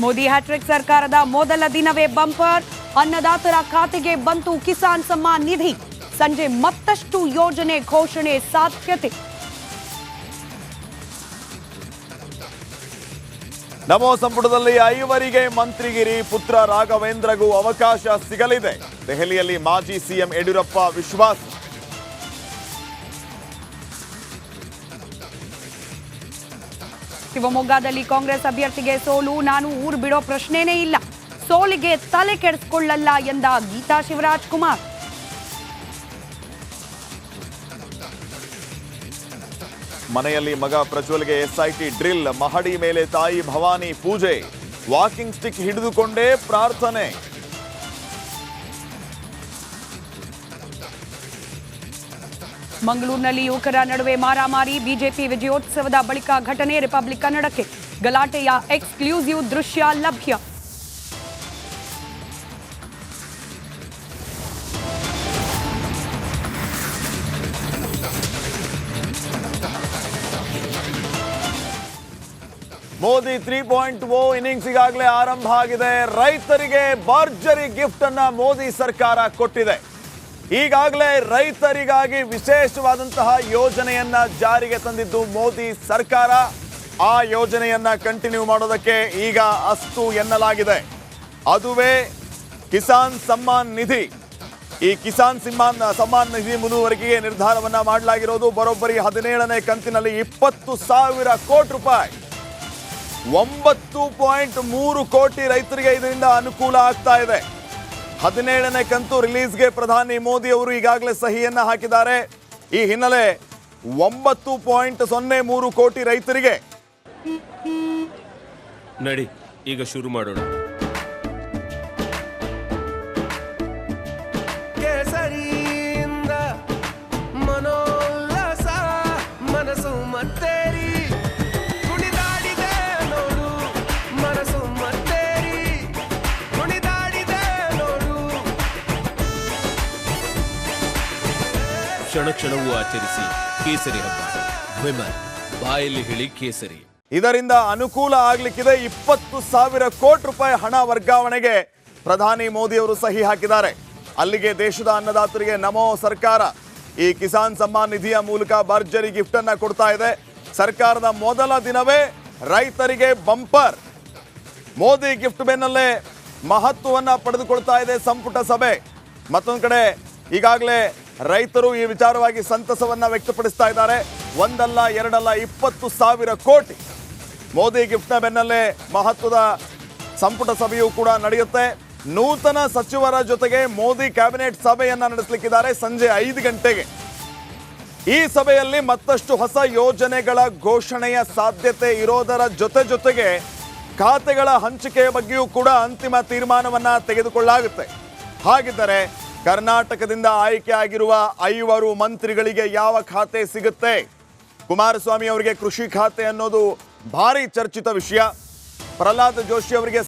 Modi hat trick ಸರ್ಕಾರದ ಮೊದಲ ದಿನವೇ ಬಂಪರ್, ಅನ್ನದಾತರ ಖಾತೆಗೆ ಬಂತು ಕಿಸಾನ್ ಸಮ್ಮಾನ್ ನಿಧಿ. ಸಂಜೆ ಮತ್ತಷ್ಟು ಯೋಜನೆ ಘೋಷಣೆ ಸಾಧ್ಯತೆ. ನಮೋ ಸಂಪುಟದಲ್ಲಿ 5 ಮಂತ್ರಿಗಿರಿ, ಪುತ್ರ ರಾಘವೇಂದ್ರಗೂ ಅವಕಾಶ ಸಿಗಲಿದೆ. ದೆಹಲಿಯಲ್ಲಿ ಮಾಜಿ ಸಿಎಂ ಯಡಿಯೂರಪ್ಪ ವಿಶ್ವಾಸ. ಶಿವಮೊಗ್ಗದಲ್ಲಿ ಕಾಂಗ್ರೆಸ್ ಅಭ್ಯರ್ಥಿಗೆ ಸೋಲು, ನಾನು ಊರು ಬಿಡೋ ಪ್ರಶ್ನೆನೇ ಇಲ್ಲ, ಸೋಲಿಗೆ ತಲೆ ಕೆಡಿಸಿಕೊಳ್ಳಲ್ಲ ಎಂದ ಗೀತಾ ಶಿವರಾಜ್ ಕುಮಾರ್. ಮನೆಯಲ್ಲಿ ಮಗ ಪ್ರಜ್ವಲ್ಗೆ ಎಸ್ಐಟಿ ಡ್ರಿಲ್, ಮಹಡಿ ಮೇಲೆ ತಾಯಿ ಭವಾನಿ ಪೂಜೆ, ವಾಕಿಂಗ್ ಸ್ಟಿಕ್ ಹಿಡಿದುಕೊಂಡೇ ಪ್ರಾರ್ಥನೆ. ಮಂಗಳೂರಿನಲ್ಲಿ ಯುವಕರ ನಡುವೆ ಮಾರಾಮಾರಿ, ಬಿಜೆಪಿ ವಿಜಯೋತ್ಸವದ ಬಳಿಕ ಘಟನೆ, ರಿಪಬ್ಲಿಕ್ ಕನ್ನಡಕ್ಕೆ ಗಲಾಟೆಯ ಎಕ್ಸ್ಕ್ಲೂಸಿವ್ ದೃಶ್ಯ ಲಭ್ಯ. ಮೋದಿ 3.0 ಇನ್ನಿಂಗ್ಸ್ ಈಗಾಗಲೇ ಆರಂಭ ಆಗಿದೆ. ರೈತರಿಗೆ ಭರ್ಜರಿ ಗಿಫ್ಟ್ ಅನ್ನ ಮೋದಿ ಸರ್ಕಾರ ಕೊಟ್ಟಿದೆ. ಈಗಾಗಲೇ ರೈತರಿಗಾಗಿ ವಿಶೇಷವಾದಂತಹ ಯೋಜನೆಯನ್ನ ಜಾರಿಗೆ ತಂದಿದ್ದು ಮೋದಿ ಸರ್ಕಾರ. ಆ ಯೋಜನೆಯನ್ನ ಕಂಟಿನ್ಯೂ ಮಾಡೋದಕ್ಕೆ ಈಗ ಅಸ್ತು ಎನ್ನಲಾಗಿದೆ. ಅದುವೇ ಕಿಸಾನ್ ಸಮ್ಮಾನ್ ನಿಧಿ. ಈ ಕಿಸಾನ್ ಸಮ್ಮಾನ್ ನಿಧಿ ಮುಂದುವರಿಕೆಗೆ ನಿರ್ಧಾರವನ್ನ ಮಾಡಲಾಗಿರೋದು. ಬರೋಬ್ಬರಿ 17ನೇ ಕಂತಿನಲ್ಲಿ 20,000 ಕೋಟಿ ರೂಪಾಯಿ, 9.3 ಕೋಟಿ ರೈತರಿಗೆ ಇದರಿಂದ ಅನುಕೂಲ ಆಗ್ತಾ ಇದೆ. 17ನೇ ಕಂತು ರಿಲೀಸ್ಗೆ ಪ್ರಧಾನಿ ಮೋದಿ ಅವರು ಈಗಾಗಲೇ ಸಹಿಯನ್ನ ಹಾಕಿದ್ದಾರೆ. ಈ ಹಿನ್ನೆಲೆ 9.03 ಕೋಟಿ ರೈತರಿಗೆ ನಡಿ ಈಗ ಶುರು ಮಾಡೋಣ. ಕೇಸರಿಯಿಂದ ಮನೋಲ್ಲಾಸ ಮನಸ್ಸು ಮತ್ತೇರಿ ಕುಣಿದಾಡಿದೆ ನೋಡು, ಮನಸ್ಸು ಮತ್ತೇರಿ ಕುಣಿದಾಡಿದೆ ನೋಡು. ಕ್ಷಣ ಕ್ಷಣವೂ ಆಚರಿಸಿ ಕೇಸರಿ ಹಬ್ಬ. ವಿಮಲ್ ಬಾಯಲ್ಲಿ ಹೇಳಿ ಕೇಸರಿ. ಇದರಿಂದ ಅನುಕೂಲ ಆಗ್ಲಿಕ್ಕಿದೆ. 20,000 ಕೋಟಿ ರೂಪಾಯಿ ಹಣ ವರ್ಗಾವಣೆಗೆ ಪ್ರಧಾನಿ ಮೋದಿ ಅವರು ಸಹಿ ಹಾಕಿದ್ದಾರೆ. ಅಲ್ಲಿಗೆ ದೇಶದ ಅನ್ನದಾತರಿಗೆ ನಮೋ ಸರ್ಕಾರ ಈ ಕಿಸಾನ್ ಸಮ್ಮಾನ್ ನಿಧಿಯ ಮೂಲಕ ಭರ್ಜರಿ ಗಿಫ್ಟ್ ಅನ್ನ ಕೊಡ್ತಾ ಇದೆ. ಸರ್ಕಾರದ ಮೊದಲ ದಿನವೇ ರೈತರಿಗೆ ಬಂಪರ್. ಮೋದಿ ಗಿಫ್ಟ್ ಬೆನ್ನಲ್ಲೇ ಮಹತ್ವವನ್ನ ಪಡೆದುಕೊಳ್ತಾ ಇದೆ ಸಂಪುಟ ಸಭೆ. ಮತ್ತೊಂದು ಕಡೆ ಈಗಾಗಲೇ ರೈತರು ಈ ವಿಚಾರವಾಗಿ ಸಂತಸವನ್ನ ವ್ಯಕ್ತಪಡಿಸ್ತಾ ಇದ್ದಾರೆ. ಒಂದಲ್ಲ ಎರಡಲ್ಲ 20,000 ಕೋಟಿ. ಮೋದಿ ಗಿಫ್ಟ್ನ ಬೆನ್ನಲ್ಲೇ ಮಹತ್ವದ ಸಂಪುಟ ಸಭೆಯೂ ಕೂಡ ನಡೆಯುತ್ತೆ. ನೂತನ ಸಚಿವರ ಜೊತೆಗೆ ಮೋದಿ ಕ್ಯಾಬಿನೆಟ್ ಸಭೆಯನ್ನ ನಡೆಸಲಿಕ್ಕಿದ್ದಾರೆ ಸಂಜೆ 5 ಗಂಟೆಗೆ. ಈ ಸಭೆಯಲ್ಲಿ ಮತ್ತಷ್ಟು ಹೊಸ ಯೋಜನೆಗಳ ಘೋಷಣೆಯ ಸಾಧ್ಯತೆ ಇರೋದರ ಜೊತೆಗೆ ಖಾತೆಗಳ ಹಂಚಿಕೆಯ ಬಗ್ಗೆಯೂ ಕೂಡ ಅಂತಿಮ ತೀರ್ಮಾನವನ್ನ ತೆಗೆದುಕೊಳ್ಳಲಾಗುತ್ತೆ. ಹಾಗಿದ್ದರೆ ಕರ್ನಾಟಕದಿಂದ ಆಯ್ಕೆ ಆಗಿರುವ 5 ಮಂತ್ರಿಗಳಿಗೆ ಯಾವ ಖಾತೆ ಸಿಗುತ್ತೆ? ಕುಮಾರಸ್ವಾಮಿ ಅವರಿಗೆ ಕೃಷಿ ಖಾತೆ ಅನ್ನೋದು ಭಾರಿ ಚರ್ಚಿತ ವಿಷಯ. ಪ್ರಹ್ಲಾದ್ ಜೋಶಿ ಅವರಿಗೆ